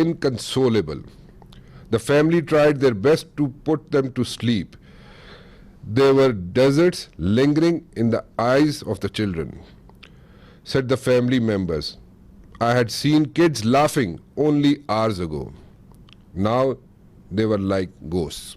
inconsolable. The family tried their best to put them to sleep. There were deserts lingering in the eyes of the children, said the family members. I had seen kids laughing only hours ago. Now they were like ghosts.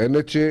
NHA,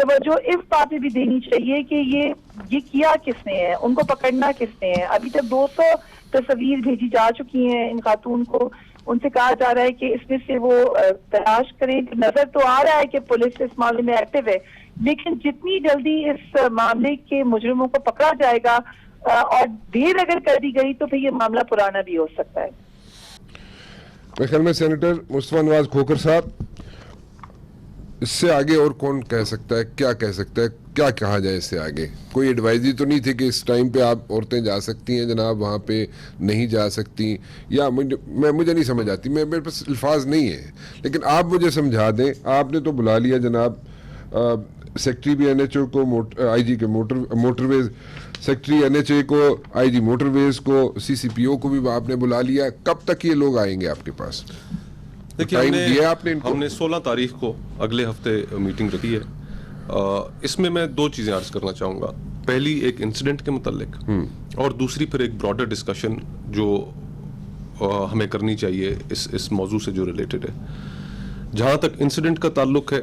توجہ اس بات پہ بھی دینی چاہیے کہ یہ کیا کس نے ہے, ان کو پکڑنا کس نے ہے. ابھی تک 200 تصویر بھیجی جا چکی ہیں ان خاتون کو, ان سے کہا جا رہا ہے کہ اس میں سے وہ تلاش کریں. نظر تو آ رہا ہے کہ پولیس اس معاملے میں ایکٹیو ہے, لیکن جتنی جلدی اس معاملے کے مجرموں کو پکڑا جائے گا اور دیر اگر کر دی گئی تو پھر یہ معاملہ پرانا بھی ہو سکتا ہے. میرے خیال میں سینیٹر مصطفیٰ نواز کھوکھر صاحب, اس سے آگے اور کون کہہ سکتا ہے, کیا کہہ سکتا ہے, کیا کہا جائے اس سے آگے؟ کوئی ایڈوائزری تو نہیں تھی کہ اس ٹائم پہ آپ عورتیں جا سکتی ہیں جناب, وہاں پہ نہیں جا سکتی, یا مجھے نہیں سمجھ آتی, میرے پاس الفاظ نہیں ہے, لیکن آپ مجھے سمجھا دیں. آپ نے تو بلا لیا جناب سیکٹری بھی این ایچ او کو, آئی جی کے motorways secretary N H A کو, آئی جی موٹر ویز کو, سی سی پی او کو بھی آپ نے بلا لیا. کب تک یہ لوگ آئیں گے آپ کے پاس؟ دیکھیے ہم نے 16 تاریخ کو اگلے ہفتے میٹنگ رکھی ہے. اس میں 2 چیزیں عرض کرنا چاہوں گا. پہلی ایک انسیڈنٹ کے متعلق, اور دوسری پھر ایک براڈر ڈسکشن جو ہمیں کرنی چاہیے اس موضوع سے جو ریلیٹڈ ہے. جہاں تک انسیڈنٹ کا تعلق ہے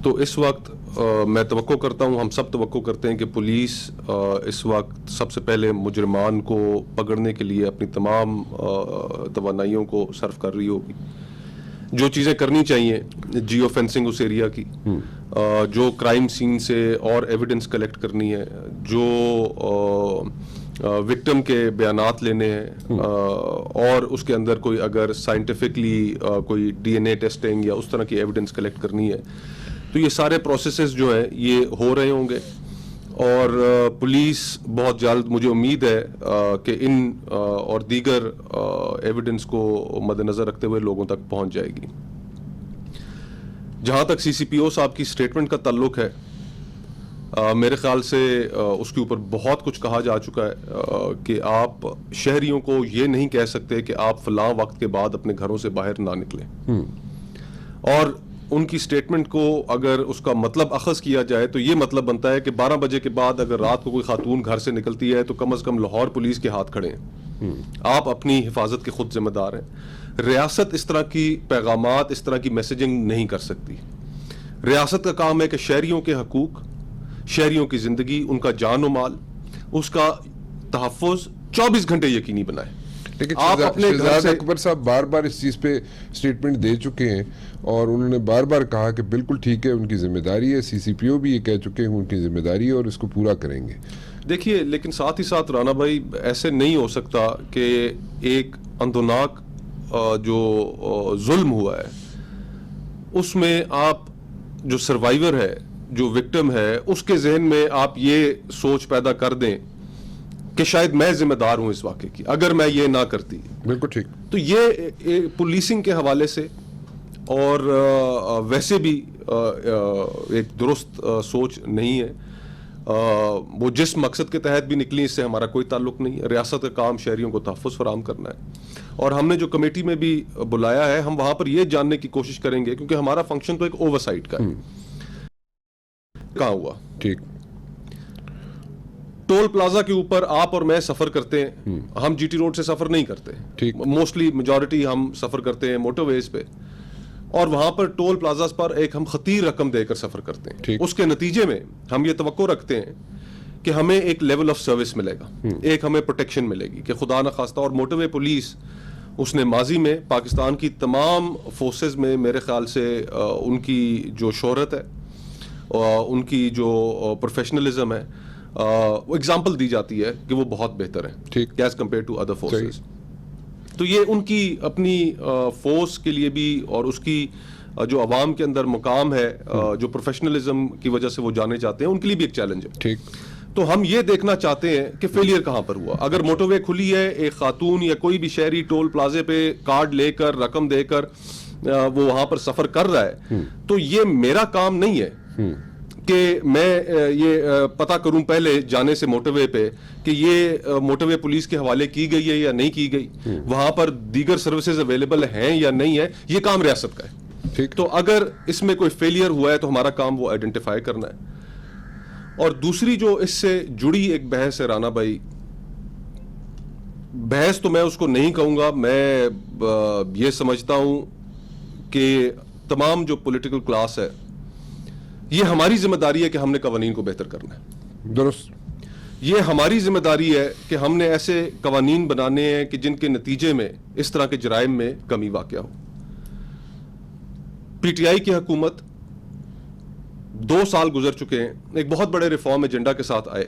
تو اس وقت میں توقع کرتا ہوں, ہم سب توقع کرتے ہیں کہ پولیس اس وقت سب سے پہلے مجرمان کو پکڑنے کے لیے اپنی تمام توانائیوں کو صرف کر رہی ہوگی. جو چیزیں کرنی چاہیے, جیو فینسنگ اس ایریا کی, جو کرائم سین سے اور ایویڈنس کلیکٹ کرنی ہے, جو وکٹم کے بیانات لینے ہیں, اور اس کے اندر کوئی اگر سائنٹیفکلی کوئی ڈی این اے ٹیسٹنگ یا اس طرح کی ایویڈنس کلیکٹ کرنی ہے, تو یہ سارے پروسیسز جو ہیں یہ ہو رہے ہوں گے. اور پولیس بہت جلد, مجھے امید ہے کہ ان اور دیگر ایویڈنس کو مد نظر رکھتے ہوئے لوگوں تک پہنچ جائے گی. جہاں تک سی سی پی او صاحب کی سٹیٹمنٹ کا تعلق ہے, میرے خیال سے اس کے اوپر بہت کچھ کہا جا چکا ہے کہ آپ شہریوں کو یہ نہیں کہہ سکتے کہ آپ فلاں وقت کے بعد اپنے گھروں سے باہر نہ نکلیں. اور ان کی سٹیٹمنٹ کو اگر اس کا مطلب اخذ کیا جائے تو یہ مطلب بنتا ہے کہ 12 بجے کے بعد اگر رات کو کوئی خاتون گھر سے نکلتی ہے تو کم از کم لاہور پولیس کے ہاتھ کھڑے ہیں, آپ اپنی حفاظت کے خود ذمہ دار ہیں. ریاست اس طرح کی پیغامات, اس طرح کی میسیجنگ نہیں کر سکتی. ریاست کا کام ہے کہ شہریوں کے حقوق, شہریوں کی زندگی, ان کا جان و مال, اس کا تحفظ 24 گھنٹے یقینی بنائے. لیکن شہزاد اکبر صاحب بار بار اس چیز پہ سٹیٹمنٹ دے چکے ہیں, اور انہوں نے بار بار کہا کہ بالکل ٹھیک ہے, ان کی ذمہ داری ہے. سی سی پی او بھی یہ کہہ چکے ہیں ان کی ذمہ داری ہے اور اس کو پورا کریں گے. دیکھیے, لیکن ساتھ ہی ساتھ رانا بھائی, ایسے نہیں ہو سکتا کہ ایک اندوناک جو ظلم ہوا ہے اس میں آپ جو سروائیور ہے, جو وکٹم ہے, اس کے ذہن میں آپ یہ سوچ پیدا کر دیں کہ شاید میں ذمہ دار ہوں اس واقعے کی, اگر میں یہ نہ کرتی. بالکل ٹھیک. تو یہ پولیسنگ کے حوالے سے اور ویسے بھی ایک درست سوچ نہیں ہے. وہ جس مقصد کے تحت بھی نکلی اس سے ہمارا کوئی تعلق نہیں ہے. ریاست کا کام شہریوں کو تحفظ فراہم کرنا ہے, اور ہم نے جو کمیٹی میں بھی بلایا ہے, ہم وہاں پر یہ جاننے کی کوشش کریں گے, کیونکہ ہمارا فنکشن تو ایک اوور سائٹ کا ہے. کہاں ہوا ٹھیک, ٹول پلازا کے اوپر آپ اور میں سفر کرتے ہیں, ہم جی ٹی روڈ سے سفر نہیں کرتے, موسٹلی میجورٹی ہم سفر کرتے ہیں موٹر ویز پہ, اور وہاں پر ٹول پلازاز پر ایک ہم خطیر رقم دے کر سفر کرتے ہیں. اس کے نتیجے میں ہم یہ توقع رکھتے ہیں کہ ہمیں ایک لیول آف سروس ملے گا, ایک ہمیں پروٹیکشن ملے گی کہ خدا نہ خواستہ. اور موٹر وے پولیس, اس نے ماضی میں پاکستان کی تمام فورسز میں میرے خیال سے ان کی جو شہرت ہے, ان کی جو پروفیشنلزم ہے, وہ اگزامپل دی جاتی ہے کہ وہ بہت بہتر ہے as compare to other forces. تو یہ ان کی اپنی فورس کے لیے بھی, اور اس کی جو عوام کے اندر مقام ہے, جو پروفیشنلزم کی وجہ سے وہ جانے جاتے ہیں, ان کے لیے بھی ایک چیلنج ہے. ٹھیک. تو ہم یہ دیکھنا چاہتے ہیں کہ فیلئر کہاں پر ہوا. اگر موٹر وے کھلی ہے, ایک خاتون یا کوئی بھی شہری ٹول پلازے پہ کارڈ لے کر, رقم دے کر وہ وہاں پر سفر کر رہا ہے, تو یہ میرا کام نہیں ہے کہ میں یہ پتہ کروں پہلے جانے سے موٹر وے پہ کہ یہ موٹر وے پولیس کے حوالے کی گئی ہے یا نہیں کی گئی, وہاں پر دیگر سروسز اویلیبل ہیں یا نہیں ہے. یہ کام ریاست کا ہے. تو اگر اس میں کوئی فیلئر ہوا ہے تو ہمارا کام وہ آئیڈینٹیفائی کرنا ہے. اور دوسری جو اس سے جڑی ایک بحث ہے رانا بھائی, بحث تو میں اس کو نہیں کہوں گا, میں یہ سمجھتا ہوں کہ تمام جو پولیٹیکل کلاس ہے یہ ہماری ذمہ داری ہے کہ ہم نے قوانین کو بہتر کرنا ہے. درست. یہ ہماری ذمہ داری ہے کہ ہم نے ایسے قوانین بنانے ہیں کہ جن کے نتیجے میں اس طرح کے جرائم میں کمی واقع ہو. پی ٹی آئی کی حکومت 2 سال گزر چکے ہیں, ایک بہت بڑے ریفارم ایجنڈا کے ساتھ آئے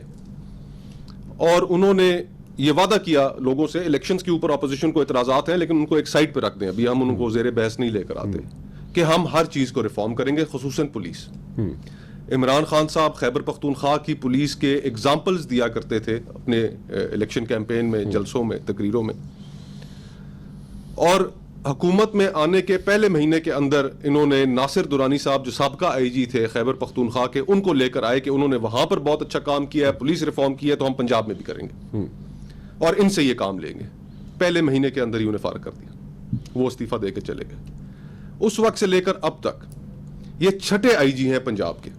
اور انہوں نے یہ وعدہ کیا لوگوں سے, الیکشنز کے اوپر اپوزیشن کو اعتراضات ہیں لیکن ان کو ایک سائڈ پہ رکھ دیں, ابھی ہم ان کو زیر بحث نہیں لے کر آتے, کہ ہم ہر چیز کو ریفارم کریں گے, خصوصاً پولیس. عمران خان صاحب خیبر پختونخوا کی پولیس کے ایگزامپلز دیا کرتے تھے اپنے الیکشن کیمپین میں, جلسوں میں, تقریروں میں, اور حکومت میں آنے کے پہلے مہینے کے اندر انہوں نے ناصر درانی صاحب جو سابقہ آئی جی تھے خیبر پختونخوا کے, ان کو لے کر آئے کہ انہوں نے وہاں پر بہت اچھا کام کیا ہے, پولیس ریفارم کی ہے, تو ہم پنجاب میں بھی کریں گے اور ان سے یہ کام لیں گے. پہلے مہینے کے اندر ہی انہیں فارغ کر دیا, وہ استعفیٰ دے کے چلے گئے. اس وقت سے لے کر اب تک یہ 6 آئی جی ہیں پنجاب کے.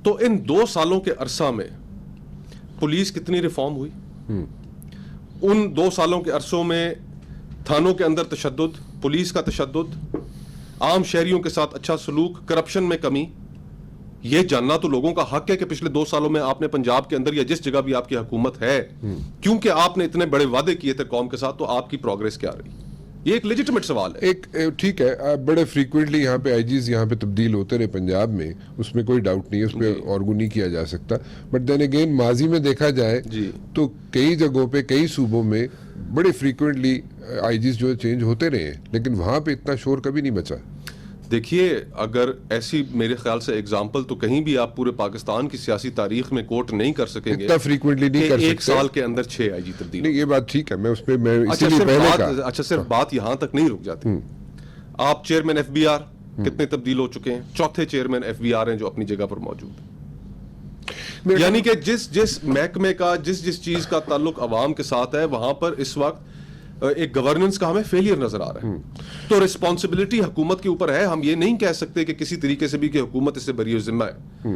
تو ان 2 سالوں کے عرصہ میں پولیس کتنی ریفارم ہوئی؟ ان 2 سالوں کے عرصوں میں تھانوں کے اندر تشدد, پولیس کا تشدد, عام شہریوں کے ساتھ اچھا سلوک, کرپشن میں کمی, یہ جاننا تو لوگوں کا حق ہے کہ پچھلے 2 سالوں میں آپ نے پنجاب کے اندر یا جس جگہ بھی آپ کی حکومت ہے, کیونکہ آپ نے اتنے بڑے وعدے کیے تھے قوم کے ساتھ, تو آپ کی پروگریس کیا رہی؟ یہ ایک لیجٹمیٹ سوال ہے. ایک ٹھیک ہے, بڑے فریکوینٹلی یہاں پہ آئی جیز یہاں پہ تبدیل ہوتے رہے پنجاب میں, اس میں کوئی ڈاؤٹ نہیں ہے, اس پہ آرگو نہیں کیا جا سکتا. بٹ دین اگین ماضی میں دیکھا جائے تو کئی جگہوں پہ, کئی صوبوں میں بڑے فریکوینٹلی آئی جیز جو چینج ہوتے رہے ہیں, لیکن وہاں پہ اتنا شور کبھی نہیں بچا. دیکھیے, اگر ایسی میرے خیال سے ایگزامپل تو کہیں بھی آپ پورے پاکستان کی سیاسی تاریخ میں کوٹ نہیں کر سکیں گے, اتنا فریکوینٹلی نہیں کر سکتے. 1 سال کے اندر 6 آئی جی تبدیل. نہیں, یہ بات ٹھیک ہے, میں اس پہ میں اسی لیے پہلے کہا. اچھا, صرف بات یہاں تک نہیں رک جاتی. آپ چیئرمین ایف بی آر کتنے تبدیل ہو چکے ہیں, 4تھے چیئرمین ایف بی آر ہیں جو اپنی جگہ پر موجود ہیں. یعنی کہ جس محکمے کا, جس چیز کا تعلق عوام کے ساتھ ہے, وہاں پر اس وقت ایک گورننس کا ہمیں فیلئر نظر آ رہا ہے. تو رسپانسبلٹی حکومت کے اوپر ہے. ہم یہ نہیں کہہ سکتے کہ کسی طریقے سے بھی کہ حکومت اس سے بری ذمہ ہے.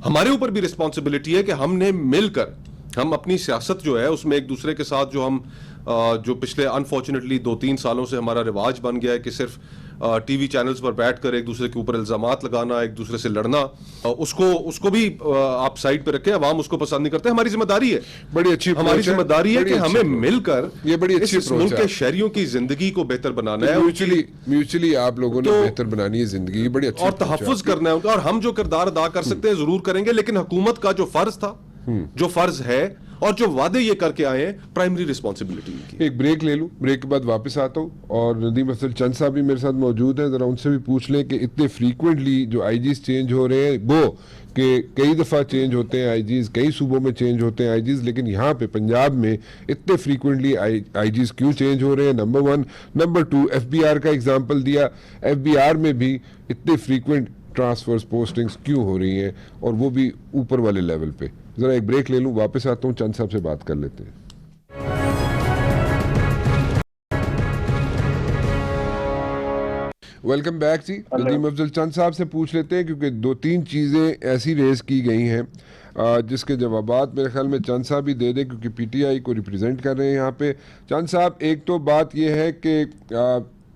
ہمارے اوپر بھی رسپانسبلٹی ہے کہ ہم نے مل کر, ہم اپنی سیاست جو ہے اس میں ایک دوسرے کے ساتھ جو پچھلے انفارچونیٹلی 2-3 سالوں سے ہمارا رواج بن گیا ہے کہ صرف ٹی وی چینلز پر بیٹھ کر ایک دوسرے کے اوپر الزامات لگانا, ایک دوسرے سے لڑنا, اس کو بھی آپ سائڈ پہ رکھیں. عوام اس کو پسند نہیں کرتے. ہماری ذمہ داری ہے, بڑی اچھی ہماری ذمہ داری ہے کہ ہمیں مل کر یہ بڑی اچھی اس ملک کے شہریوں کی زندگی کو بہتر بنانا ہے, میوچلی آپ لوگوں نے بہتر بنانی ہے زندگی, بڑی اچھی, اور تحفظ کرنا ہے ان کا. اور ہم جو کردار ادا کر سکتے ہیں ضرور کریں گے, لیکن حکومت کا جو فرض تھا, جو فرض ہے, اور جو وعدے یہ کر کے آئے ہیں, پرائمری رسپانسبلٹی کی. ایک بریک لے لوں, بریک کے بعد واپس آتا ہوں, اور ندیم افضل چند صاحب بھی میرے ساتھ موجود ہیں. ذرا ان سے بھی پوچھ لیں کہ اتنے فریکوینٹلی جو آئی جیز چینج ہو رہے ہیں, گو کہ کئی دفعہ چینج ہوتے ہیں آئی جیز, کئی صوبوں میں چینج ہوتے ہیں آئی جیز, لیکن یہاں پہ پنجاب میں اتنے فریکوینٹلی آئی جیز کیوں چینج ہو رہے ہیں؟ Number 1. Number 2, F B R کا ایگزامپل دیا, ایف بی آر میں بھی اتنے فریکوینٹ ٹرانسفرز, پوسٹنگز کیوں ہو رہی ہیں, اور وہ بھی اوپر والے لیول پہ. ذرا ایک بریک لے لوں, واپس آتا ہوں, چند صاحب سے بات کر لیتے ہیں. ویلکم بیک جی. ندیم افضل چند صاحب سے پوچھ لیتے ہیں, کیونکہ 2-3 چیزیں ایسی ریز کی گئی ہیں جس کے جوابات میرے خیال میں چند صاحب ہی دے دیں, کیونکہ پی ٹی آئی کو ریپرزینٹ کر رہے ہیں یہاں پہ. چند صاحب, ایک تو بات یہ ہے کہ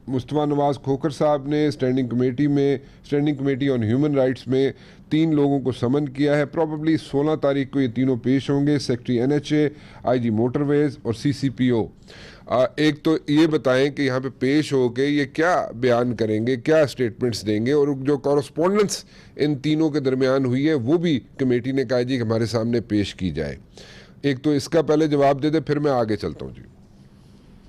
مصطفیٰ نواز کھوکھر صاحب نے standing committee on human rights میں 3 لوگوں کو سمن کیا ہے. پروبیبلی 16 تاریخ کو یہ تینوں پیش ہوں گے, سیکٹری NHA, آئی جی موٹر ویز اور CCPO. ایک تو یہ بتائیں کہ یہاں پہ پیش ہو کے یہ کیا بیان کریں گے, کیا اسٹیٹمنٹس دیں گے, اور جو کورسپونڈنس ان تینوں کے درمیان ہوئی ہے وہ بھی کمیٹی نے کہا جی کہ ہمارے سامنے پیش کی جائے. ایک تو اس کا پہلے جواب دے دیں, پھر میں آگے چلتا ہوں. جی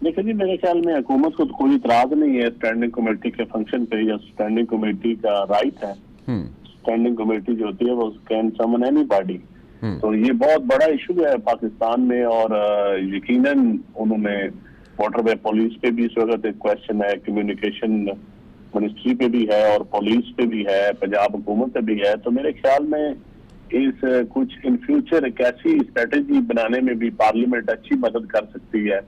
دیکھیں جی, میرے خیال میں حکومت کو تو کوئی اعتراض نہیں ہے اسٹینڈنگ کمیٹی کے فنکشن پہ, یا اسٹینڈنگ کمیٹی کا رائٹ ہے. اسٹینڈنگ کمیٹی جو ہوتی ہے وہ کین سمن اینی باڈی. تو یہ بہت بڑا ایشو ہے پاکستان میں, اور یقیناً انہوں نے واٹر وے پولیس پہ بھی اس وقت ایک کوشچن ہے, کمیونیکیشن منسٹری پہ بھی ہے, اور پولیس پہ بھی ہے, پنجاب حکومت پہ بھی ہے. تو میرے خیال میں اس کچھ ان فیوچر ایک ایسی اسٹریٹجی بنانے میں بھی پارلیمنٹ اچھی مدد کر سکتی ہے,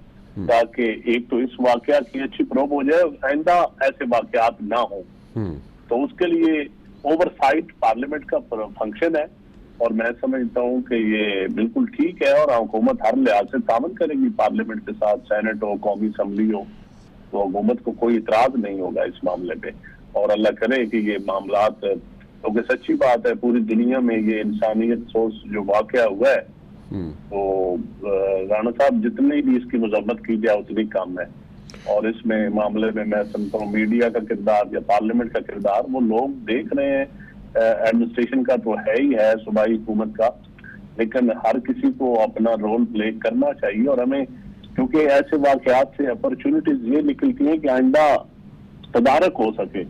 تاکہ ایک تو اس واقعہ کی اچھی پروب ہو جائے, آئندہ ایسے واقعات نہ ہوں. تو اس کے لیے اوور سائٹ پارلیمنٹ کا فنکشن ہے, اور میں سمجھتا ہوں کہ یہ بالکل ٹھیک ہے, اور حکومت ہر لحاظ سے تعاون کرے گی پارلیمنٹ کے ساتھ, سینٹ ہو, قومی اسمبلی ہو, تو حکومت کو کوئی اعتراض نہیں ہوگا اس معاملے پہ. اور اللہ کرے کہ یہ معاملات کیونکہ سچی بات ہے پوری دنیا میں یہ انسانیت سوچ جو واقعہ ہوا ہے تو رانا صاحب جتنی بھی اس کی مذمت کی جائے اتنی کم ہے. اور اس میں معاملے میں سمجھتا ہوں میڈیا کا کردار یا پارلیمنٹ کا کردار وہ لوگ دیکھ رہے ہیں. ایڈمنسٹریشن کا تو ہے ہی ہے صوبائی حکومت کا, لیکن ہر کسی کو اپنا رول پلے کرنا چاہیے. اور ہمیں کیونکہ ایسے واقعات سے اپرچونٹیز یہ نکلتی ہیں کہ آئندہ تدارک ہو سکے,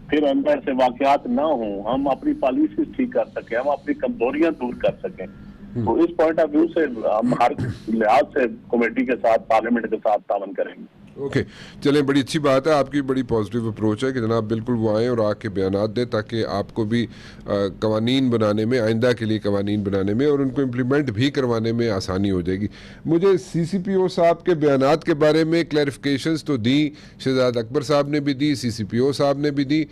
پھر آئندہ ایسے واقعات نہ ہوں, ہم اپنی پالیسیز ٹھیک کر سکیں, ہم اپنی کمزوریاں دور کر سکیں. تو اس پوائنٹ آف ویو سے ہم ہر لحاظ سے کمیٹی کے ساتھ پارلیمنٹ کے ساتھ تعاون کریں گے. اوکے چلیں, بڑی اچھی بات ہے, آپ کی بڑی پازیٹیو اپروچ ہے کہ جناب بالکل وہ آئیں اور آ کے بیانات دیں تاکہ آپ کو بھی قوانین بنانے میں, آئندہ کے لیے قوانین بنانے میں اور ان کو امپلیمنٹ بھی کروانے میں آسانی ہو جائے گی. مجھے سی سی پی او صاحب کے بیانات کے بارے میں کلیریفیکیشنز تو دی, شہزاد اکبر صاحب نے بھی دی, سی سی پی او صاحب نے بھی دی,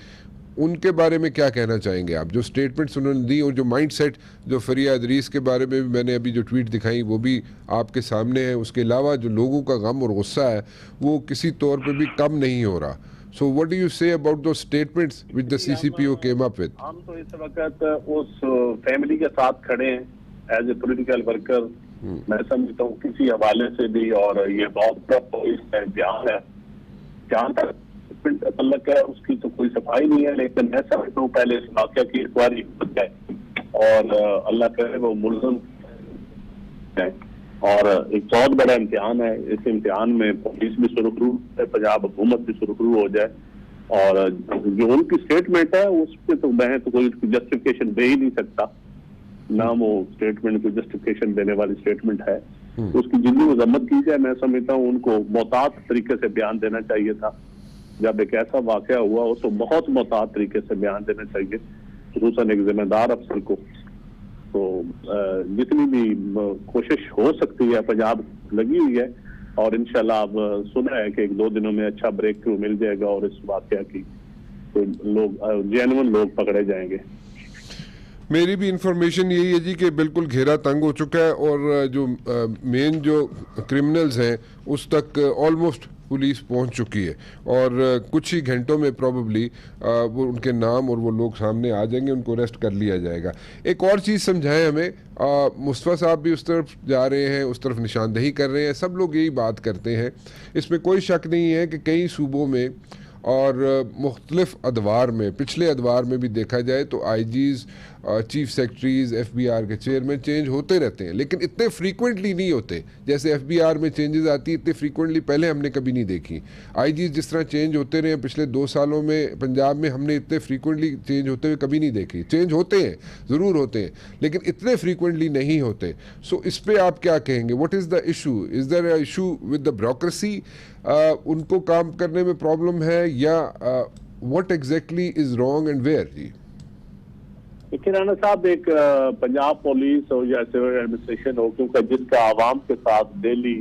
ان کے بارے میں کیا کہنا چاہیں گے آپ؟ جو سٹیٹمنٹس انہوں نے دی اور جو مائنڈ سیٹ جو فریہ ادریس کے بارے میں بھی میں نے ابھی جو ٹویٹ دکھائی وہ بھی آپ کے سامنے ہے, اس کے علاوہ جو لوگوں کا غم اور غصہ ہے وہ کسی طور پہ بھی کم نہیں ہو رہا. So what do you say about those statements which the C C P O came up with? ہم تو اس وقت اس فیملی کے ساتھ کھڑے ہیں ایز اے پولیٹیکل ورکر. میں سمجھتا ہوں کسی حوالے سے بھی, اور یہ بہت بڑا پولیس کا امتحان ہے, جہاں تک تعلق ہے اس کی تو کوئی صفائی نہیں ہے, لیکن میں سمجھتا ہوں پہلے اس واقعہ کی انکوائری ہو جائے اور اللہ کرے وہ ملزم ہے. اور ایک بہت بڑا امتحان ہے, اس امتحان میں پولیس بھی سرخرو ہے, پنجاب حکومت بھی سرخرو ہو جائے. اور جو ان کی اسٹیٹمنٹ ہے اس پہ تو میں تو کوئی جسٹیفکیشن دے ہی نہیں سکتا, نہ وہ اسٹیٹمنٹ کو جسٹیفکیشن دینے والی اسٹیٹمنٹ ہے. اس کی جتنی مذمت کی جائے میں سمجھتا ہوں ان کو محتاط طریقے سے بیان دینا چاہیے تھا. جب ایک ایسا واقعہ ہوا ہو تو بہت محتاط طریقے سے بیان دینا چاہیے, خصوصاً ایک ذمہ دار افسر کو. تو جتنی بھی کوشش ہو سکتی ہے پنجاب لگی ہوئی ہے, اور انشاءاللہ اب سنا ہے کہ 1-2 دنوں میں اچھا بریک تھرو مل جائے گا اور اس واقعہ کی لوگ جینون لوگ پکڑے جائیں گے. میری بھی انفارمیشن یہی ہے جی کہ بالکل گھیرا تنگ ہو چکا ہے اور جو مین جو کرمنلز ہیں اس تک آلموسٹ پولیس پہنچ چکی ہے اور کچھ ہی گھنٹوں میں پروبیبلی وہ ان کے نام اور وہ لوگ سامنے آ جائیں گے, ان کو اریسٹ کر لیا جائے گا. ایک اور چیز سمجھائیں ہمیں, مصطفیٰ صاحب بھی اس طرف جا رہے ہیں, اس طرف نشاندہی کر رہے ہیں, سب لوگ یہی بات کرتے ہیں, اس میں کوئی شک نہیں ہے کہ کئی صوبوں میں اور مختلف ادوار میں, پچھلے ادوار میں بھی دیکھا جائے تو I Gs, chief secretaries, F B R کے چیئرمین چینج ہوتے رہتے ہیں, لیکن اتنے فریکوینٹلی نہیں ہوتے. جیسے ایف بی آر میں چینجز آتی اتنے فریکوینٹلی پہلے ہم نے کبھی نہیں دیکھی. آئی جیز جس طرح چینج ہوتے رہے پچھلے 2 سالوں میں پنجاب میں, ہم نے اتنے فریکوینٹلی چینج ہوتے ہوئے کبھی نہیں دیکھی. چینج ہوتے ہیں, ضرور ہوتے ہیں, لیکن اتنے فریکوینٹلی نہیں ہوتے. سو اس پہ آپ کیا کہیں گے؟ What is the issue? Is there a issue with the bureaucracy? ان کو کام کرنے میں پرابلم ہے یا what exactly is wrong and where? جی دیکھیے رانا صاحب, ایک پنجاب پولیس ہو یا سول ایڈمنسٹریشن ہو, کیونکہ جس کا عوام کے ساتھ ڈیلی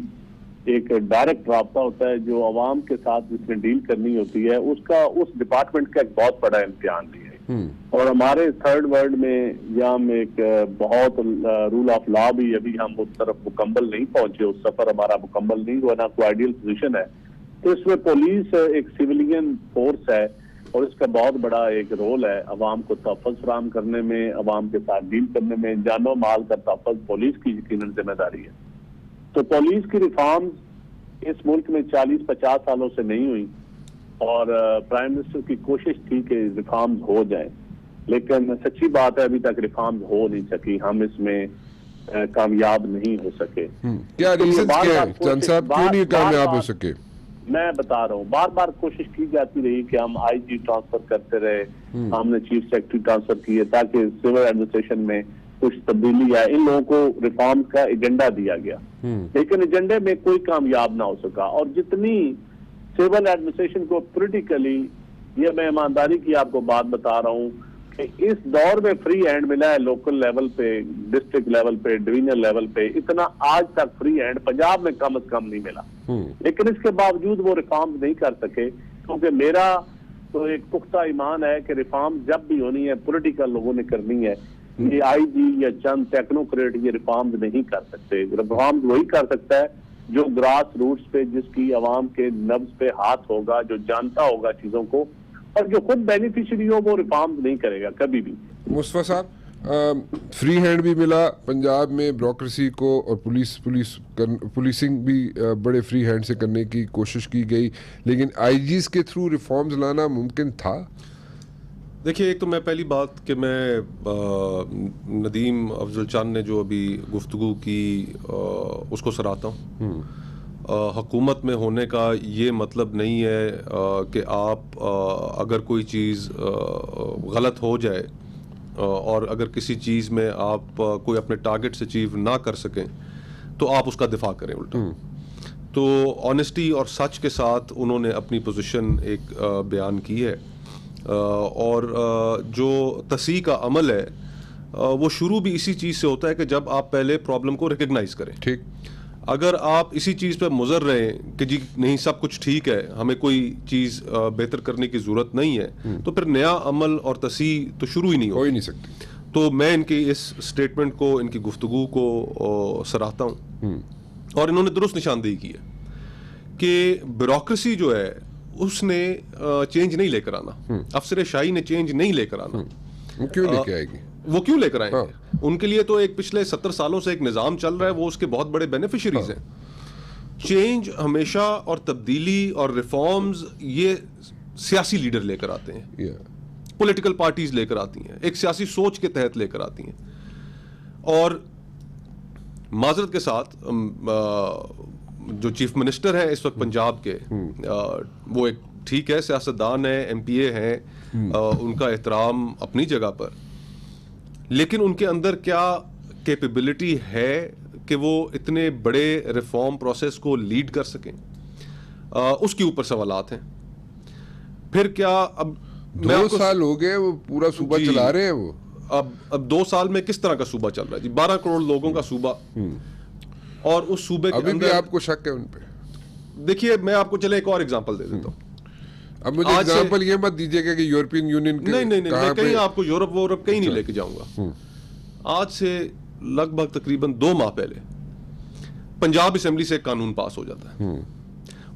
ایک ڈائریکٹ رابطہ ہوتا ہے, جو عوام کے ساتھ جس میں ڈیل کرنی ہوتی ہے, اس ڈپارٹمنٹ کا ایک بہت بڑا امتحان بھی ہے. اور ہمارے تھرڈ ورلڈ میں یا ہم ایک بہت رول آف لا بھی ابھی ہم اس طرف مکمل نہیں پہنچے, اس سفر ہمارا مکمل نہیں ہوا, نہ کوئی آئیڈیل پوزیشن ہے. تو اس میں پولیس ایک سویلین فورس ہے اور اس کا بہت بڑا ایک رول ہے عوام کو تحفظ فراہم کرنے میں, عوام کے ساتھ ڈیل کرنے میں. جان و مال کا تحفظ پولیس کی یقیناً ذمہ داری ہے. تو پولیس کی ریفارمز اس ملک میں 40-50 سالوں سے نہیں ہوئی, اور پرائم منسٹر کی کوشش تھی کہ ریفارمز ہو جائیں, لیکن سچی بات ہے ابھی تک ریفارمز ہو نہیں سکی, ہم اس میں کامیاب نہیں ہو سکے. کیا ریزنز کیا ہیں چند صاحب, کیوں نہیں کامیاب ہو سکے؟ میں بتا رہا ہوں, بار بار کوشش کی جاتی رہی کہ ہم آئی جی ٹرانسفر کرتے رہے, ہم نے چیف سیکرٹری ٹرانسفر کیے تاکہ سول ایڈمنسٹریشن میں کچھ تبدیلی آئے. ان لوگوں کو ریفارم کا ایجنڈا دیا گیا, لیکن ایجنڈے میں کوئی کامیاب نہ ہو سکا. اور جتنی سول ایڈمنسٹریشن کو پولیٹیکلی, یہ میں ایمانداری کی آپ کو بات بتا رہا ہوں کہ اس دور میں فری ہینڈ ملا ہے لوکل لیول پہ, ڈسٹرکٹ لیول پہ, ڈویژنل لیول پہ, اتنا آج تک فری ہینڈ پنجاب میں کم از کم نہیں ملا. لیکن اس کے باوجود وہ ریفارمز نہیں کر سکے, کیونکہ میرا تو ایک پختہ ایمان ہے کہ ریفارم جب بھی ہونی ہے پولیٹیکل لوگوں نے کرنی ہے. یہ آئی جی یا چند ٹیکنوکریٹ یہ ریفارمز نہیں کر سکتے. ریفارمز وہی کر سکتا ہے جو گراس روٹس پہ, جس کی عوام کے نبض پہ ہاتھ ہوگا, جو جانتا ہوگا چیزوں کو اور جو خود بینیفیشری ہو وہ ریفارمز نہیں کرے گا کبھی بھی. مصطفیٰ صاحب فری ہینڈ بھی ملا پنجاب میں بیوروکریسی کو، اور پولیسنگ بھی بڑے فری ہینڈ سے کرنے کی کوشش کی گئی، لیکن آئی جیز کے تھرو ریفارمز لانا ممکن تھا؟ دیکھیے، ایک تو میں پہلی بات کہ میں ندیم افضل چاند نے جو ابھی گفتگو کی اس کو سراہتا ہوں. حکومت میں ہونے کا یہ مطلب نہیں ہے کہ آپ اگر کوئی چیز غلط ہو جائے اور اگر کسی چیز میں آپ کوئی اپنے ٹارگٹس اچیو نہ کر سکیں تو آپ اس کا دفاع کریں الٹا. تو آنیسٹی اور سچ کے ساتھ انہوں نے اپنی پوزیشن ایک بیان کی ہے، اور جو تصحیح کا عمل ہے وہ شروع بھی اسی چیز سے ہوتا ہے کہ جب آپ پہلے پرابلم کو ریکگنائز کریں. ٹھیک. اگر آپ اسی چیز پہ مضر رہیں کہ جی نہیں سب کچھ ٹھیک ہے، ہمیں کوئی چیز بہتر کرنے کی ضرورت نہیں ہے، تو پھر نیا عمل اور تصحیح تو شروع ہی نہیں ہو ہی نہیں سکتی. تو میں ان کی اس سٹیٹمنٹ کو، ان کی گفتگو کو سراہتا ہوں، اور انہوں نے درست نشاندہی کی ہے کہ بیوروکریسی جو ہے اس نے چینج نہیں لے کر آنا، افسر شاہی نے چینج نہیں لے کر آنا. کیوں لے کے آئے گی؟ وہ کیوں لے کر آئیں گے؟ ان کے لیے تو ایک پچھلے 70 سالوں سے ایک نظام چل رہا ہے، وہ اس کے بہت بڑے بینیفیشریز ہیں. چینج ہمیشہ اور تبدیلی اور ریفارمز یہ سیاسی لیڈر لے کر آتے ہیں، پولیٹیکل پارٹیز لے کر آتی ہیں، ایک سیاسی سوچ کے تحت لے کر آتی ہیں. اور معذرت کے ساتھ جو چیف منسٹر ہے اس وقت پنجاب کے، وہ ایک ٹھیک ہے سیاستدان ہے، ایم پی اے ہیں، ان کا احترام اپنی جگہ پر، لیکن ان کے اندر کیا کیپیبلٹی ہے کہ وہ اتنے بڑے ریفارم پروسیس کو لیڈ کر سکیں؟ اس کے اوپر سوالات ہیں. پھر کیا اب 2 سال ہو گئے وہ پورا صوبہ چلا رہے ہیں، وہ اب 2 سال میں کس طرح کا صوبہ چل رہا ہے جی؟ 12 کروڑ لوگوں کا صوبہ، اور اس صوبے کے ابھی بھی اندر آپ کو شک ہے ان پہ؟ دیکھیے میں آپ کو چلے ایک اور ایگزامپل دے دیتا ہوں. اب مجھے ایگزامپل یہ مت دیجیے گا کہ یورپین یونین کے، نہیں میں کہیں آپ کو یورپ وورپ کہیں نہیں لے کے جاؤں گا. آج سے لگ بھگ تقریباً 2 ماہ پہلے پنجاب اسمبلی سے ایک قانون پاس ہو جاتا ہے.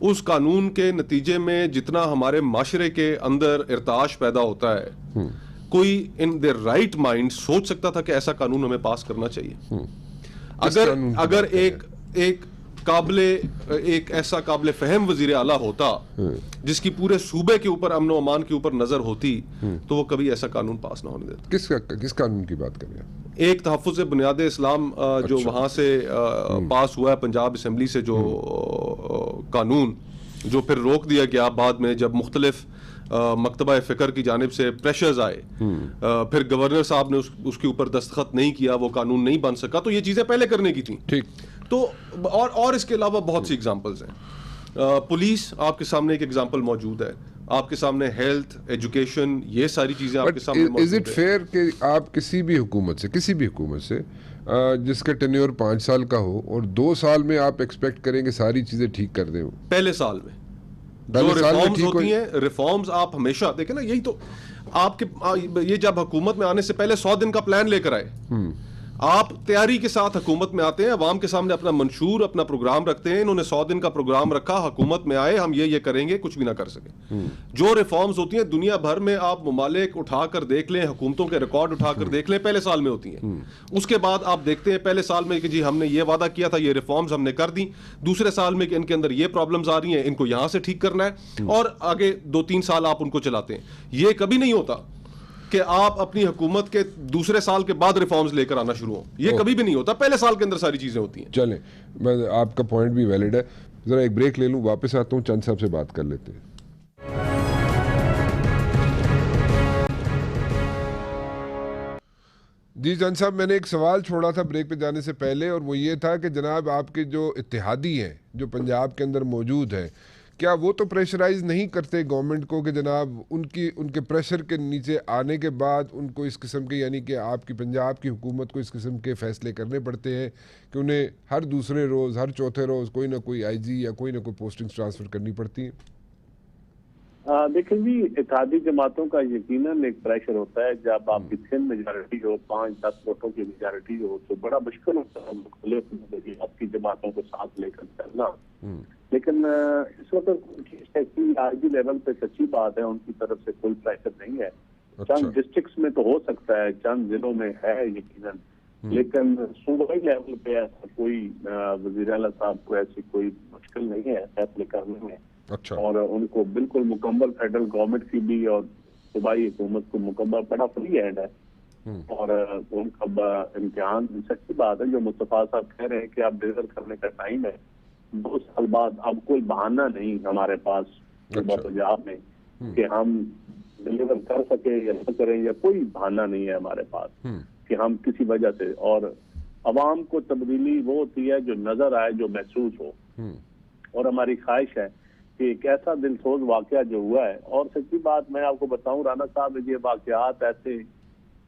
اس قانون کے نتیجے میں جتنا ہمارے معاشرے کے اندر ارتعاش پیدا ہوتا ہے، کوئی ان دیئر رائٹ مائنڈ سوچ سکتا تھا کہ ایسا قانون ہمیں پاس کرنا چاہیے؟ اگر ایک ایسا قابل فہم وزیر اعلیٰ ہوتا جس کی پورے صوبے کے اوپر امن و امان کے اوپر نظر ہوتی تو وہ کبھی ایسا قانون پاس نہ ہونے دیتا. کس قانون کی بات کر رہے ہیں؟ ایک تحفظ بنیاد اسلام جو وہاں سے پاس ہوا ہے پنجاب اسمبلی سے، جو قانون جو پھر روک دیا گیا بعد میں جب مختلف مکتبہ فکر کی جانب سے پریشرز آئے، پھر گورنر صاحب نے اس کے اوپر دستخط نہیں کیا، وہ قانون نہیں بن سکا. تو یہ چیزیں پہلے کرنے کی تھیں. ٹھیک. تو اور اس کے علاوہ بہت سی ایگزامپلز ہیں. پولیس آپ کے سامنے ایک ایگزامپل موجود ہے، آپ کے سامنے ہیلتھ، ایجوکیشن، یہ ساری چیزیں آپ کے سامنے موجود ہیں. از اٹ فیئر کہ آپ کسی بھی حکومت سے جس کا ٹینیور 5 سال کا ہو اور 2 سال میں آپ ایکسپیکٹ کریں کہ ساری چیزیں ٹھیک کر دیں؟ پہلے سال میں جو ریفارمز ہوتی ہیں، ریفارمز آپ ہمیشہ دیکھیں نا، یہی تو آپ کے یہ جب حکومت میں آنے سے پہلے 100 دن کا پلان لے کر آئے، آپ تیاری کے ساتھ حکومت میں آتے ہیں، عوام کے سامنے اپنا منشور، اپنا پروگرام رکھتے ہیں. انہوں نے 100 دن کا پروگرام رکھا، حکومت میں آئے، ہم یہ کریں گے، کچھ بھی نہ کر سکے. جو ریفارمز ہوتی ہیں دنیا بھر میں، آپ ممالک اٹھا کر دیکھ لیں، حکومتوں کے ریکارڈ اٹھا کر دیکھ لیں، پہلے سال میں ہوتی ہیں. اس کے بعد آپ دیکھتے ہیں پہلے سال میں کہ جی ہم نے یہ وعدہ کیا تھا، یہ ریفارمز ہم نے کر دی. دوسرے سال میں کہ ان کے اندر یہ پرابلمز آ رہی ہیں، ان کو یہاں سے ٹھیک کرنا ہے، اور آگے 2-3 سال آپ ان کو چلاتے ہیں. یہ کبھی نہیں ہوتا کہ آپ اپنی حکومت کے دوسرے سال کے بعد ریفارمز لے کر آنا شروع ہوں. یہ کبھی بھی نہیں ہوتا، پہلے سال کے اندر ساری چیزیں ہوتی ہیں. چلیں، آپ کا پوائنٹ بھی ویلڈ ہے. ذرا ایک بریک لے لوں، واپس آتا ہوں، چند صاحب سے بات کر لیتے ہیں. جی چند صاحب، میں نے ایک سوال چھوڑا تھا بریک پہ جانے سے پہلے، اور وہ یہ تھا کہ جناب آپ کے جو اتحادی ہیں جو پنجاب کے اندر موجود ہیں، کیا وہ تو پریشرائز نہیں کرتے گورنمنٹ کو کہ جناب ان کے پریشر کے نیچے آنے کے بعد ان کو اس قسم کے، یعنی کہ آپ کی پنجاب کی حکومت کو اس قسم کے فیصلے کرنے پڑتے ہیں کہ انہیں ہر دوسرے روز، ہر چوتھے روز کوئی نہ کوئی آئی جی یا کوئی نہ کوئی پوسٹنگ ٹرانسفر کرنی پڑتی ہیں؟ دیکھیں جی، اتحادی جماعتوں کا یقیناً ایک پریشر ہوتا ہے. جب آپ کی تھن میجارٹی ہو، 5-10 ووٹوں کی میجارٹی ہو، تو بڑا مشکل ہوتا ہے مختلف آپ کی جماعتوں کو ساتھ لے کر چلنا. لیکن اس وقت آئی جی لیول پہ سچی بات ہے، ان کی طرف سے کوئی پریشر نہیں ہے. چند ڈسٹرکٹس میں تو ہو سکتا ہے، چند ضلعوں میں ہے یقیناً، لیکن صوبائی لیول پہ ایسا کوئی وزیر اعلیٰ صاحب کو ایسی کوئی مشکل نہیں ہے فیصلے کرنے میں. اور ان کو بالکل مکمل فیڈرل گورنمنٹ کی بھی اور صوبائی حکومت کو مکمل بڑا فری ہینڈ ہے. اور ان کا امتحان سچی بات ہے جو مصطفیٰ صاحب کہہ رہے ہیں کہ اب ڈیلیور کرنے کا ٹائم ہے. 2 سال بعد اب کوئی بہانہ نہیں ہمارے پاس صوبہ پنجاب میں کہ ہم ڈیلیور کر سکیں یا نہ کریں، یا کوئی بہانہ نہیں ہے ہمارے پاس کہ ہم کسی وجہ سے. اور عوام کو تبدیلی وہ ہوتی ہے جو نظر آئے، جو محسوس ہو. اور ہماری خواہش ہے کہ ایک ایسا دل سوز واقعہ جو ہوا ہے، اور سچی بات میں آپ کو بتاؤں رانا صاحب، یہ واقعات ایسے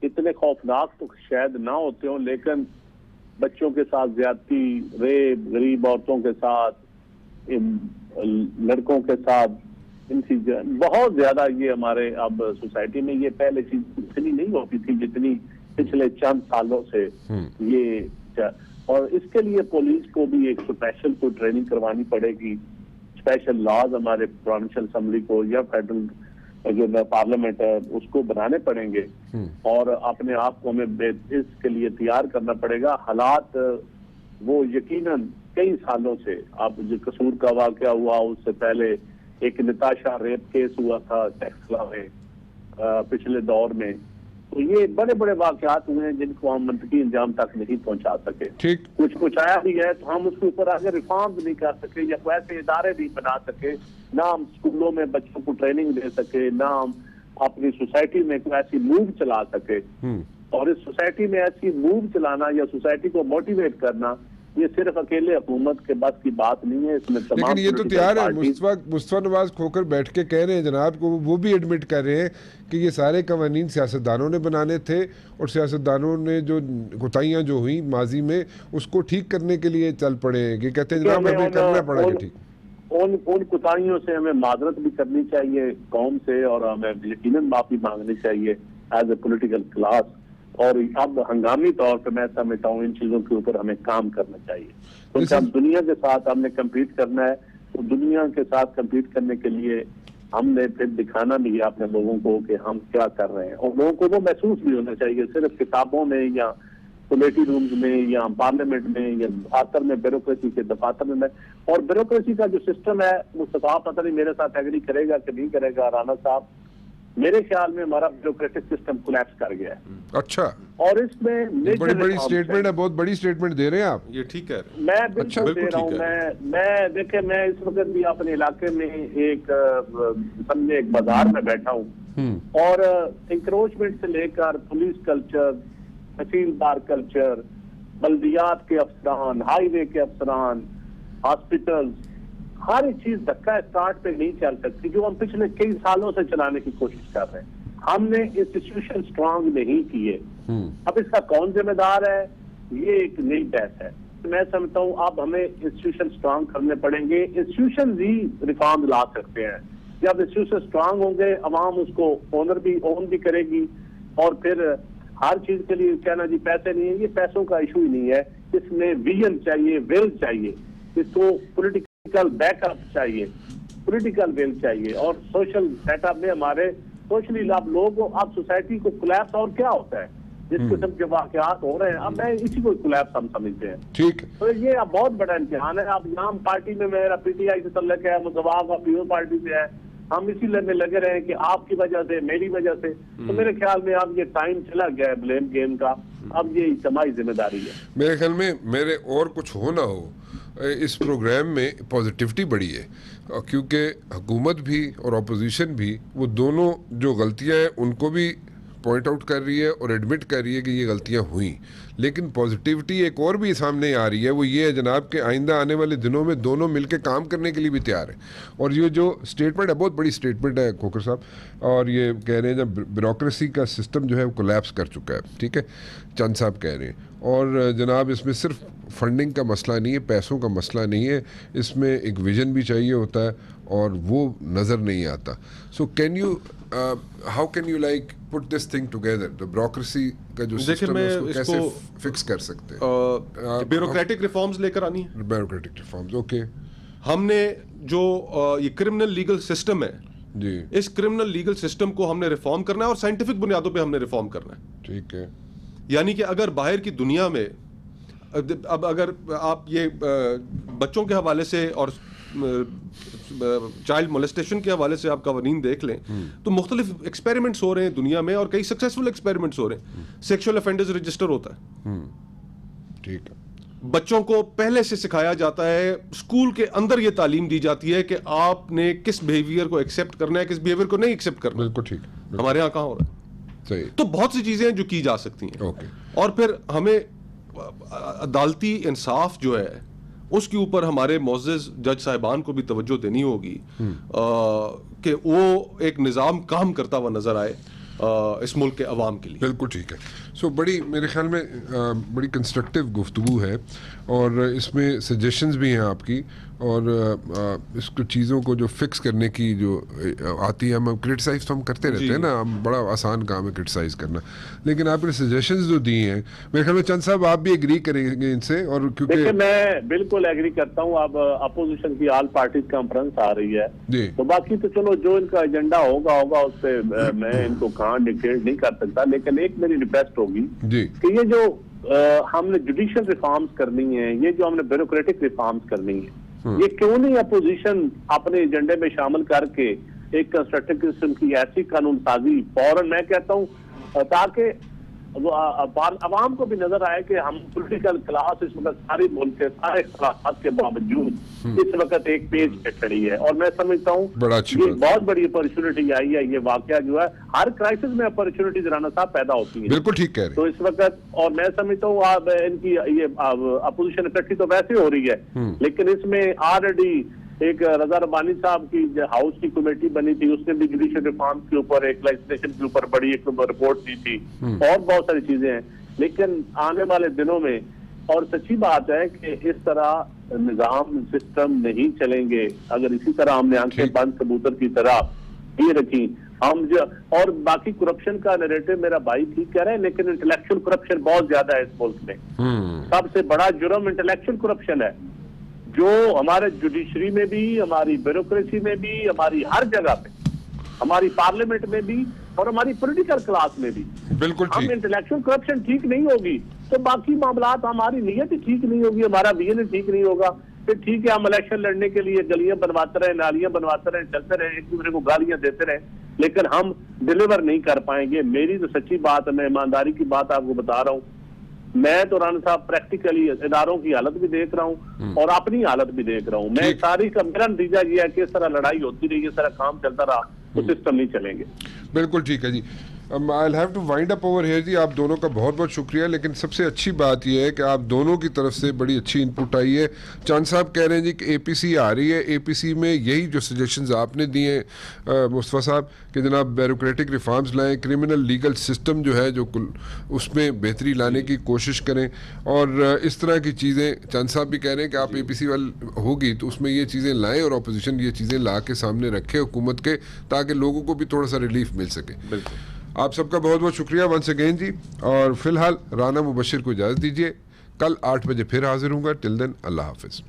اتنے خوفناک تو شاید نہ ہوتے ہوں، لیکن بچوں کے ساتھ زیادتی، ریپ، غریب عورتوں کے ساتھ، لڑکوں کے ساتھ، ان چیزیں بہت زیادہ یہ ہمارے اب سوسائٹی میں یہ پہلے چیز اتنی نہیں ہوتی تھی جتنی پچھلے چند سالوں سے یہ. اور اس کے لیے پولیس کو بھی ایک اسپیشل کوئی ٹریننگ کروانی پڑے گی. اسپیشل لاز ہمارے پروونشل اسمبلی کو یا فیڈرل جو پارلیمنٹ ہے اس کو بنانے پڑیں گے، اور اپنے آپ کو ہمیں اس کے لیے تیار کرنا پڑے گا. حالات وہ یقیناً کئی سالوں سے، اب جو قصور کا واقعہ ہوا اس سے پہلے ایک نتاشا ریپ کیس ہوا تھا ٹیکسلا میں پچھلے دور میں، تو یہ بڑے بڑے واقعات ہوئے ہیں جن کو ہم منطقی انجام تک نہیں پہنچا سکے. کچھ آیا بھی ہے تو ہم اس کے اوپر آگے ریفارم نہیں کر سکے، یا ویسے ادارے نہیں بنا سکے، نہ ہم اسکولوں میں بچوں کو ٹریننگ دے سکے، نہ ہم اپنی سوسائٹی میں کوئی ایسی موو چلا سکے. اور اس سوسائٹی میں ایسی موو چلانا یا سوسائٹی کو موٹیویٹ کرنا یہ صرف اکیلے حکومت کے بس کی بات نہیں ہے. اس میں تمام لیکن یہ تو تیار ہے، مصطفیٰ نواز کھوکھر بیٹھ کے کہہ رہے ہیں جناب کو، وہ بھی ایڈمٹ کر رہے ہیں کہ یہ سارے قوانین سیاستدانوں نے بنانے تھے، اور سیاستدانوں نے جو کوتاہیاں جو ہوئیں ماضی میں اس کو ٹھیک کرنے کے لیے چل پڑے ہیں. یہ کہتے ہیں جناب ہمیں کرنا پڑا کہ ٹھیک. ان کوتاہیوں سے ہمیں معذرت بھی کرنی چاہیے قوم سے، اور ہمیں یقیناً معافی مانگنی چاہیے ایز اے پولیٹیکل کلاس. اور اب ہنگامی طور پہ میں سمجھتا ہوں ان چیزوں کے اوپر ہمیں کام کرنا چاہیے، کیونکہ ہم دنیا کے ساتھ ہم نے کمپیٹ کرنا ہے. تو دنیا کے ساتھ کمپیٹ کرنے کے لیے ہم نے پھر دکھانا بھی ہے اپنے لوگوں کو کہ ہم کیا کر رہے ہیں، اور لوگوں کو وہ محسوس بھی ہونا چاہیے. صرف کتابوں میں یا کمیٹی رومز میں یا پارلیمنٹ میں یا دفاتر میں، بیوروکریسی کے دفاتر میں. اور بیوروکریسی کا جو سسٹم ہے مصطفیٰ پتہ نہیں میرے ساتھ ایگری کرے گا کہ نہیں کرے گا رانا صاحب، میرے خیال میں ہمارا بیوروکریٹک سسٹم کولیپس کر گیا ہے. اچھا، اور اس میں بڑی اسٹیٹمنٹ ہے، بہت بڑی اسٹیٹمنٹ دے رہے ہیں آپ. یہ ٹھیک ہے، میں بالکل دے رہا ہوں. میں دیکھیں، میں اس وقت بھی اپنے علاقے میں ایک سمجھے ایک بازار میں بیٹھا ہوں، اور انکروچمنٹ سے لے کر پولیس کلچر، تحصیلدار کلچر، بلدیات کے افسران، ہائی وے کے افسران، ہاسپٹل، ہر چیز دھکا اسٹارٹ پہ نہیں چل سکتی جو ہم پچھلے کئی سالوں سے چلانے کی کوشش کر رہے ہیں. ہم نے انسٹیٹیوشن اسٹرانگ نہیں کیے. اب اس کا کون ذمہ دار ہے، یہ ایک نئی بحث ہے. میں سمجھتا ہوں اب ہمیں انسٹیٹیوشن اسٹرانگ کرنے پڑیں گے. انسٹیٹیوشن ہی ریفارم لا سکتے ہیں. جب انسٹیٹیوشن اسٹرانگ ہوں گے، عوام اس کو اون بھی کرے گی. اور پھر ہر چیز کے لیے کہنا جی پیسے نہیں ہیں، یہ پیسوں کا ایشو ہی نہیں ہے. اس میں ویژن چاہیے، ول چاہیے، اس کو پولیٹیکل بیک اپ چاہیے، پولیٹیکل ول چاہیے. اور سوشل سیٹ اپ میں ہمارے سوشلی اب لوگ اب سوسائٹی کو کولیپس اور کیا ہوتا ہے جس قسم کے واقعات ہو رہے ہیں، اب میں اسی کو کولیپس ہم سمجھتے ہیں. ٹھیک، تو یہ اب بہت بڑا امتحان ہے. اب یہاں پارٹی میں میرا پی ٹی آئی سے تعلق ہے، مصطفیٰ کا پیو پارٹی سے ہے، ہم اسی میں لگے رہے کہ آپ کی وجہ سے، میری وجہ سے. تو میرے خیال میں اب یہ ٹائم چلا گیا ہے بلیم گیم کا. اب یہ اجتماعی ذمہ داری ہے. میرے خیال میں میرے اور کچھ ہو نہ ہو، اس پروگرام میں پازیٹیوٹی بڑی ہے، کیونکہ حکومت بھی اور اپوزیشن بھی وہ دونوں جو غلطیاں ہیں ان کو بھی پوائنٹ آؤٹ کر رہی ہے اور ایڈمٹ کر رہی ہے کہ یہ غلطیاں ہوئیں. لیکن پازیٹیوٹی ایک اور بھی سامنے آ رہی ہے، وہ یہ ہے جناب کہ آئندہ آنے والے دنوں میں دونوں مل کے کام کرنے کے لیے بھی تیار ہیں. اور یہ جو اسٹیٹمنٹ ہے بہت بڑی اسٹیٹمنٹ ہے کھوکھر صاحب، اور یہ کہہ رہے ہیں جب بیوروکریسی کا سسٹم جو ہے وہ کولیپس کر چکا ہے. ٹھیک ہے، چند صاحب کہہ رہے ہیں. اور جناب اس میں صرف فنڈنگ کا مسئلہ نہیں ہے، پیسوں کا مسئلہ نہیں ہے، اس میں ایک ویژن بھی چاہیے ہوتا ہے. اور وہ نظر نہیں آتا. So can you how can you like put this thing together, the bureaucracy کا جو سسٹم ہے اس کو کیسے فکس کر سکتے ہیں؟ بیوروکریٹک ریفارمز لے کر آنی ہے. Bureaucratic reforms, okay. ہم نے جو یہ کرمنل لیگل سسٹم ہے, جی, اس کرمنل لیگل سسٹم کو ہم نے ریفارم کرنا ہے اور سائنٹیفک بنیادوں پہ ہم نے ریفارم کرنا ہے. ٹھیک ہے. یعنی کہ اگر باہر کی دنیا میں اب اگر آپ یہ بچوں کے حوالے سے اور چائلڈ مولیسٹیشن کے حوالے سے آپ قوانین دیکھ لیں تو مختلف ایکسپیریمنٹس ہو رہے ہیں دنیا میں, اور کئی سکسیسفل ایکسپیریمنٹس ہو رہے ہیں. سیکشول افینڈرز رجسٹر ہوتا ہے, ٹھیک ہے. بچوں کو پہلے سے سکھایا جاتا ہے, اسکول کے اندر یہ تعلیم دی جاتی ہے کہ آپ نے کس بیہیویئر کو ایکسیپٹ کرنا ہے, کس بیہیویئر کو نہیں ایکسیپٹ کرنا. بالکل ٹھیک. ہمارے یہاں کہاں ہو رہا ہے؟ صحیح. تو بہت سی چیزیں ہیں جو کی جا سکتی ہیں. اوکے. اور پھر ہمیں عدالتی انصاف جو ہے اس کے اوپر ہمارے معزز جج صاحبان کو بھی توجہ دینی ہوگی کہ وہ ایک نظام کام کرتا ہوا نظر آئے اس ملک کے عوام کے لیے. بالکل ٹھیک ہے. سو بڑی میرے خیال میں بڑی کنسٹرکٹیو گفتگو ہے, اور اس میں سجیشنز بھی ہیں آپ کی, اور اس کو چیزوں کو جو فکس کرنے کی جو آتی ہے, ہم کرٹیسائز تو ہم کرتے رہتے ہیں نا, ہم بڑا آسان کام ہے کرٹیسائز کرنا, لیکن آپ نے سجیشنز جو دی ہیں میرے خیال میں چند صاحب آپ بھی ایگری کریں گے ان سے. اور کیونکہ میں بالکل ایگری کرتا ہوں. اب اپوزیشن کی آل پارٹیز کانفرنس آ رہی ہے جی, تو باقی تو چلو جو ان کا ایجنڈا ہوگا اس پہ میں ان کو کہاں ڈکٹیٹ نہیں کر سکتا, لیکن ایک میری ریکویسٹ ہوگی جی, کہ یہ جو ہم نے جوڈیشل ریفارمز کرنی ہیں, یہ جو ہم نے بیوروکریٹک ریفارمز کرنی ہیں, یہ کیوں نہیں اپوزیشن اپنے ایجنڈے میں شامل کر کے ایک کنسٹرکٹیو قسم کی ایسی قانون سازی فوراً, میں کہتا ہوں تاکہ عوام کو بھی نظر آئے کہ ہم پولیٹیکل کلاس اس وقت ساری ملک کے سارے اختلافات کے باوجود اس وقت ایک پیج پہ کھڑی ہے, اور میں سمجھتا ہوں یہ بہت بڑی اپرچونٹی آئی ہے. یہ واقعہ جو ہے, ہر کرائسس میں اپرچونٹیز رانا صاحب پیدا ہوتی ہیں. بالکل ٹھیک کہہ رہے ہیں. تو اس وقت, اور میں سمجھتا ہوں ان کی یہ اپوزیشن اکٹھی تو ویسے ہو رہی ہے, لیکن اس میں آلریڈی ایک رضا ربانی صاحب کی ہاؤس کی کمیٹی بنی تھی, اس نے بھی جوڈیشل ریفارم کے اوپر ایک لیجسلیشن کے اوپر بڑی ایک رپورٹ دی تھی, اور بہت ساری چیزیں ہیں. لیکن آنے والے دنوں میں, اور سچی بات ہے کہ اس طرح نظام سسٹم نہیں چلیں گے اگر اسی طرح ہم نے آنکھیں بند کبوتر کی طرح یہ رکھی. ہم جو اور باقی کرپشن کا نیریٹو میرا بھائی ٹھیک کہہ رہے ہیں, لیکن انٹلیکچوئل کرپشن بہت زیادہ ہے اس ملک میں. سب سے بڑا جرم انٹلیکچوئل کرپشن ہے, جو ہمارے جوڈیشری میں بھی, ہماری بیوروکریسی میں بھی, ہماری ہر جگہ پہ, ہماری پارلیمنٹ میں بھی, اور ہماری پولیٹیکل کلاس میں بھی. بالکل ہم انٹلیکچوئل کرپشن ٹھیک نہیں ہوگی تو باقی معاملات, ہماری نیت ہی ٹھیک نہیں ہوگی, ہمارا ویژن ٹھیک نہیں ہوگا. پھر ٹھیک ہے ہم الیکشن لڑنے کے لیے گلیاں بنواتے رہے, نالیاں بنواتے رہے, چلتے رہے, ایک دوسرے کو گالیاں دیتے رہے, لیکن ہم ڈیلیور نہیں کر پائیں گے. میری تو سچی بات ہے, میں ایمانداری کی بات آپ کو بتا رہا ہوں. میں تو رانا صاحب پریکٹیکلی اداروں کی حالت بھی دیکھ رہا ہوں اور اپنی حالت بھی دیکھ رہا ہوں. میں ساری کا میرا نتیجہ یہ ہے کہ اس طرح لڑائی ہوتی رہی, اس طرح کام چلتا رہا تو سسٹم نہیں چلیں گے. بالکل ٹھیک ہے جی. I'll have to wind up over here جی. آپ دونوں کا بہت بہت شکریہ, لیکن سب سے اچھی بات یہ ہے کہ آپ دونوں کی طرف سے بڑی اچھی انپٹ آئی ہے. چاند صاحب کہہ رہے ہیں جی کہ اے پی سی آ رہی ہے, اے پی سی میں یہی جو سجیشنز آپ نے دیے ہیں مصطفیٰ صاحب کہ جناب بیوروکریٹک ریفارمز لائیں, کرمنل لیگل سسٹم جو ہے جو اس میں بہتری لانے کی کوشش کریں, اور اس طرح کی چیزیں. چاند صاحب بھی کہہ رہے ہیں کہ آپ اے پی سی والے ہوگی تو اس میں یہ چیزیں لائیں, اور اپوزیشن یہ چیزیں لا کے سامنے رکھے حکومت کے, تاکہ لوگوں کو بھی تھوڑا سا ریلیف مل سکے. بالکل. آپ سب کا بہت بہت شکریہ ونس اگین جی. اور فی الحال رانا مبشر کو اجازت دیجیے, کل 8 بجے پھر حاضر ہوں گا. ٹل دین اللہ حافظ.